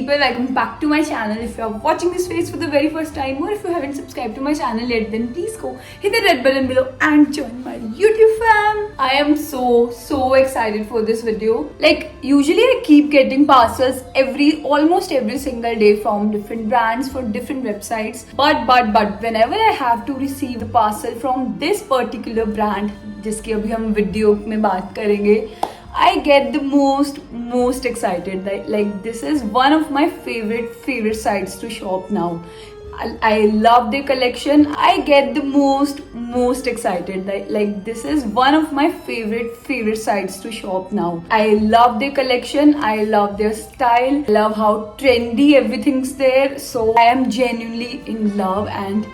people, welcome back to my channel. If you are watching this face for the very first time or if you haven't subscribed to my channel yet, then please go hit the red button below and join my YouTube fam. I am so excited for this video. Like usually I keep getting parcels almost every single day from different brands for different websites. But whenever I have to receive the parcel from this particular brand, जिसकी अभी हम video में बात करेंगे, I get the most excited. Like this is one of my favorite sites to shop now. I love their collection. I get the most excited. Like this is one of my favorite sites to shop now. I love their collection. I love their style. I love how trendy everything's there. So I am genuinely in love and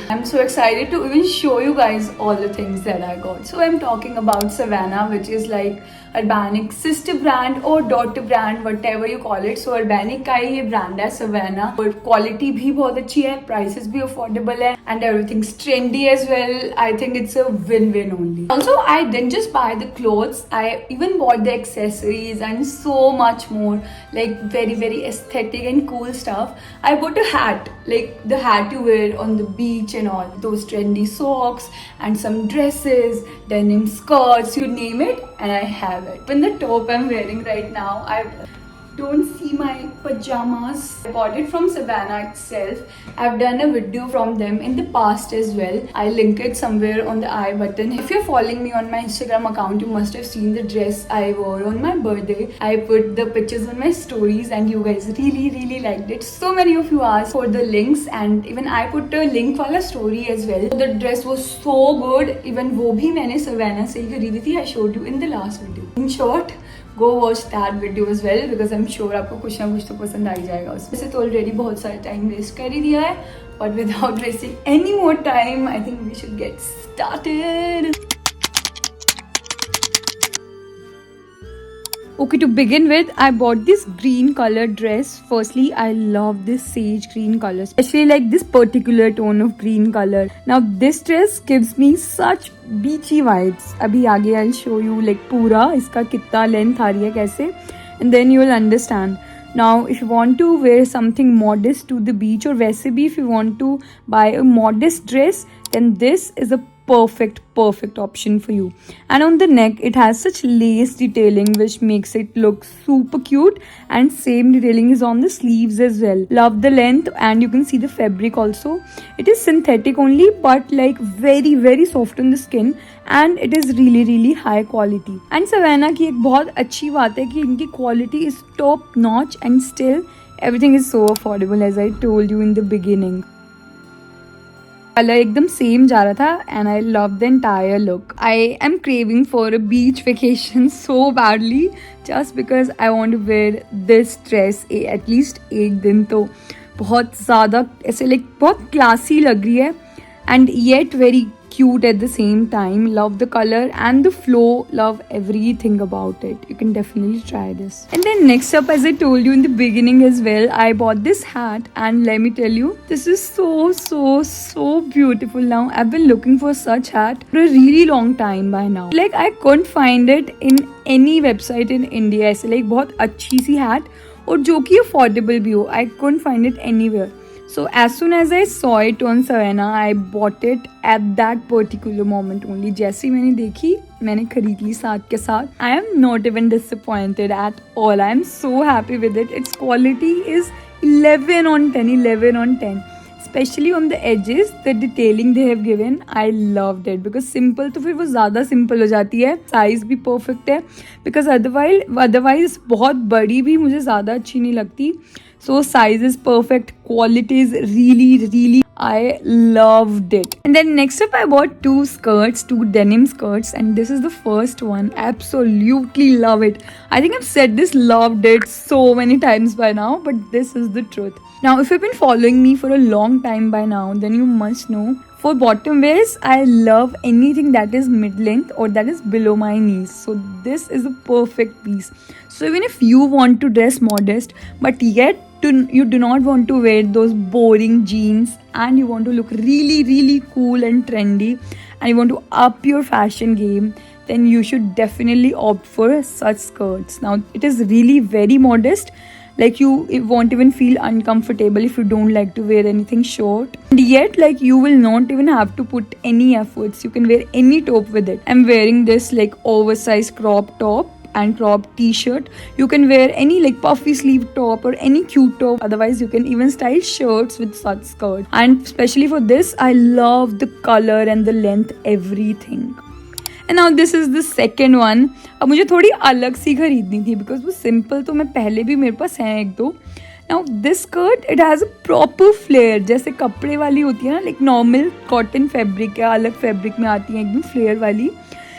I'm so excited to even show you guys all the things that I got. So I'm talking about Savannah, which is like Urbanic sister brand or daughter brand, whatever you call it. So Urbanic का ही ये brand है Savannah, और quality भी बहुत अच्छी है, prices भी affordable है, and everything's trendy as well. I think it's a win-win only. Also, I didn't just buy the clothes, I even bought the accessories and so much more, like very aesthetic and cool stuff. I bought a hat, like the hat you wear on the beach and all, those trendy socks and some dresses, denim skirts, you name it, and I have it. Even the top I'm wearing right now, I don't see my pajamas. I bought it from Savannah itself. I've done a video from them in the past as well. I'll link it somewhere on the I button. If you're following me on my Instagram account, you must have seen the dress I wore on my birthday. I put the pictures on my stories and you guys really liked it. So many of you asked for the links and even I put a link wala story as well. The dress was so good. Even वो भी मैंने Savannah से ही खरीदी थी. I showed you in the last video. In short, go watch that video as well because I'm sure आपको कुछ ना कुछ तो पसंद आ ही जाएगा उसमें. वैसे तो already बहुत सारा time waste कर ही दिया है, but without wasting any more time, I think we should get started. Okay, to begin with, I bought this green color dress. Firstly, I love this sage green color, especially like this particular tone of green color. Now, this dress gives me such beachy vibes. Abhi aage I'll show you like पूरा इसका कितना length आ रही है कैसे, and then you will understand. Now, if you want to wear something modest to the beach, or वैसे भी if you want to buy a modest dress, then this is a perfect option for you. And on the neck it has such lace detailing which makes it look super cute, and same detailing is on the sleeves as well. Love the length, and you can see the fabric also. It is synthetic only but like very soft on the skin, and it is really high quality. And Savannah की एक बहुत अच्छी बात है कि इनकी quality is top notch and still everything is so affordable, as I told you in the beginning. Colour एकदम same जा रहा था and I love the entire look. I am craving for a beach vacation so badly just because I want to wear this dress at least एक दिन. तो बहुत ज़्यादा ऐसे like बहुत classy लग रही है and yet very cute at the same time. Love the color and the flow, love everything about it. You can definitely try this. And then next up, as I told you in the beginning as well, I bought this hat, and let me tell you, this is so beautiful. Now I've been looking for such hat for a really long time by now. Like I couldn't find it in any website in India. ऐसे like बहुत अच्छी सी hat और जो कि affordable भी हो. I couldn't find it anywhere. So as soon as I saw it on Savannah, I bought it at that particular moment only. जैसे मैंने देखी, मैंने खरीद ली साथ के साथ. I am not even disappointed at all. I am so happy with it. Its quality is 11 on 10. Especially on the edges, the detailing they have given, I loved it. Because simple तो फिर वो ज़्यादा simple हो जाती है. Size भी perfect है. Because otherwise बहुत बड़ी भी मुझे ज़्यादा अच्छी नहीं लगती. So size is perfect, quality is really I loved it. And then next up I bought two denim skirts, and this is the first one. Absolutely love it. I think I've said this, loved it so many times by now, but this is the truth. Now if you've been following me for a long time by now, then you must know for bottom wears, I love anything that is mid-length or that is below my knees. So this is a perfect piece. So even if you want to dress modest but yet you do not want to wear those boring jeans and you want to look really cool and trendy and you want to up your fashion game, then you should definitely opt for such skirts. Now it is really very modest like you it won't even feel uncomfortable if you don't like to wear anything short, and yet like you will not even have to put any efforts. You can wear any top with it. I'm wearing this like oversized crop top and crop t-shirt. You can wear any like puffy sleeve top or any cute top. Otherwise you can even style shirts with such skirt, and especially for this I love the color and the length, everything. And now this is the second one. अब मुझे थोड़ी अलग सी खरीदनी थी because वो simple तो मैं पहले भी मेरे पास हैं एक दो. Now this skirt it has a proper flare, जैसे कपड़े वाली होती है ना, like normal cotton fabric या अलग fabric में आती है एकदम flare वाली.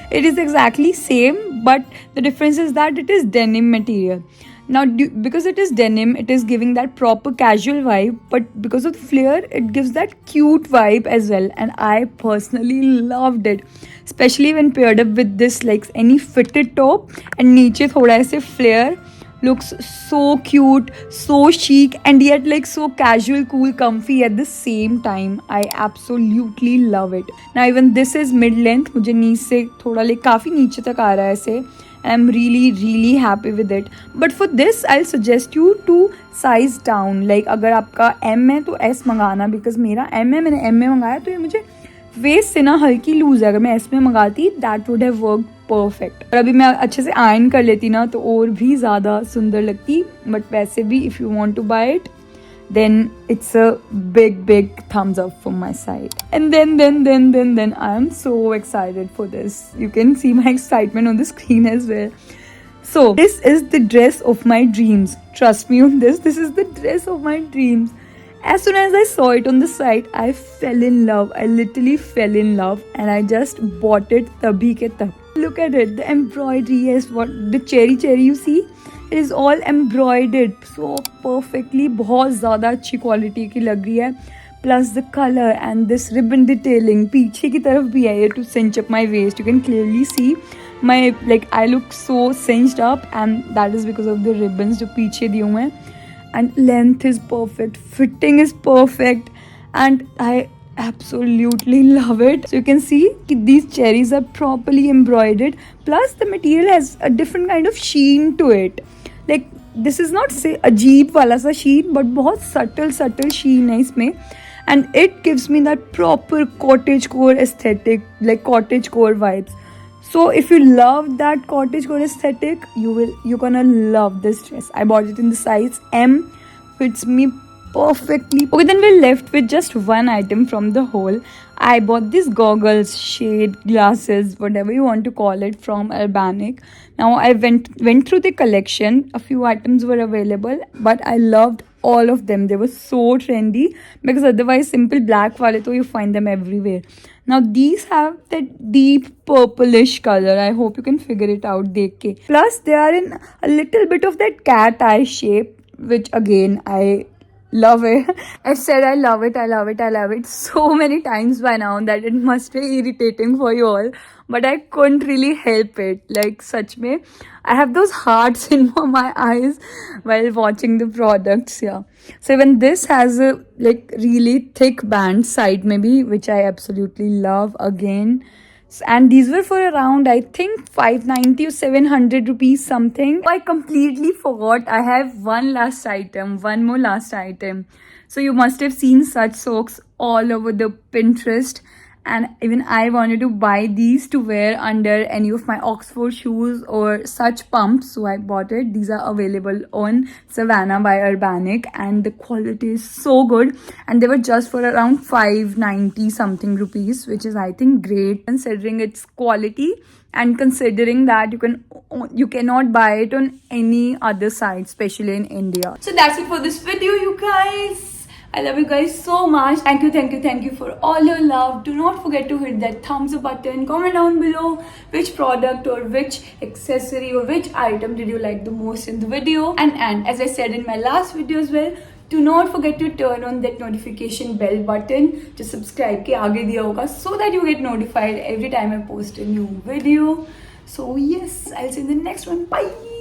It is exactly same, but the difference is that it is denim material. Now because it is denim, it is giving that proper casual vibe, but because of the flare it gives that cute vibe as well, and I personally loved it, especially when paired up with this like any fitted top and नीचे थोड़ा ऐसे flare. Looks so cute, so chic, and yet like so casual, cool, comfy at the same time. I absolutely love it. Now even this is mid length, मुझे नीचे से थोड़ा like काफ़ी नीचे तक आ रहा है ऐसे. I'm really happy with it. But for this I'll suggest you to size down. Like अगर आपका M है तो S मंगाना, because मेरा M है, मैंने M में मंगाया तो ये मुझे वेस्ट से ना हल्की लूज है. अगर मैं S में मंगाती that would have worked perfect. और अभी मैं अच्छे से आयरन कर लेती ना तो और भी ज़्यादा सुंदर लगती. बट वैसे भी if you want to buy it then it's a big thumbs up from my side. And then I am so excited for this. You can see my excitement on the screen as well. So this is the dress of my dreams. Trust me on this. This is the dress of my dreams. As soon as I saw it on the site, I fell in love. I literally fell in love and I just bought it tabhi ke tab. Look at it. The embroidery is what the cherry you see. It is all embroidered so perfectly. बहुत ज़्यादा अच्छी quality की लग रही है. Plus the color and this ribbon detailing. पीछे की तरफ भी है ये to cinch up my waist. You can clearly see my like I look so cinched up, and that is because of the ribbons जो पीछे दिए हुए हैं. And length is perfect, fitting is perfect, and I absolutely love it. So you can see these cherries are properly embroidered. Plus the material has a different kind of sheen to it. Like this is not say अजीब वाला सा sheen, but बहुत subtle sheen है इसमें, and it gives me that proper cottagecore aesthetic, like cottagecore vibes. So if you love that cottagecore aesthetic, you're gonna love this dress. I bought it in the size M, fits me perfectly. Okay, then we're left with just one item from the haul. I bought these goggles, shade glasses, whatever you want to call it, from Urbanic. Now I went through the collection. A few items were available, but I loved all of them. They were so trendy, because otherwise simple black wale to you find them everywhere. Now these have that deep purplish color. I hope you can figure it out dekh ke. Plus they are in a little bit of that cat eye shape, which again I love it. I've said I love it so many times by now that it must be irritating for you all, but I couldn't really help it. Like such mein I have those hearts in my eyes while watching the products. Yeah, so even this has a like really thick band side maybe, which I absolutely love again. And these were for around I think 590 or 700 rupees something. I completely forgot I have one more last item. So you must have seen such socks all over the Pinterest, and even I wanted to buy these to wear under any of my Oxford shoes or such pumps, so I bought it. These are available on Savannah by Urbanic, and the quality is so good, and they were just for around 590 something rupees, which is I think great considering its quality and considering that you cannot buy it on any other site, especially in India. So that's it for this video, you guys. I love you guys so much. Thank you for all your love. Do not forget to hit that thumbs up button. Comment down below which product or which accessory or which item did you like the most in the video. And as I said in my last video as well, do not forget to turn on that notification bell button to subscribe ke aage diya hoga, so that you get notified every time I post a new video. So yes, I'll see you in the next one. Bye.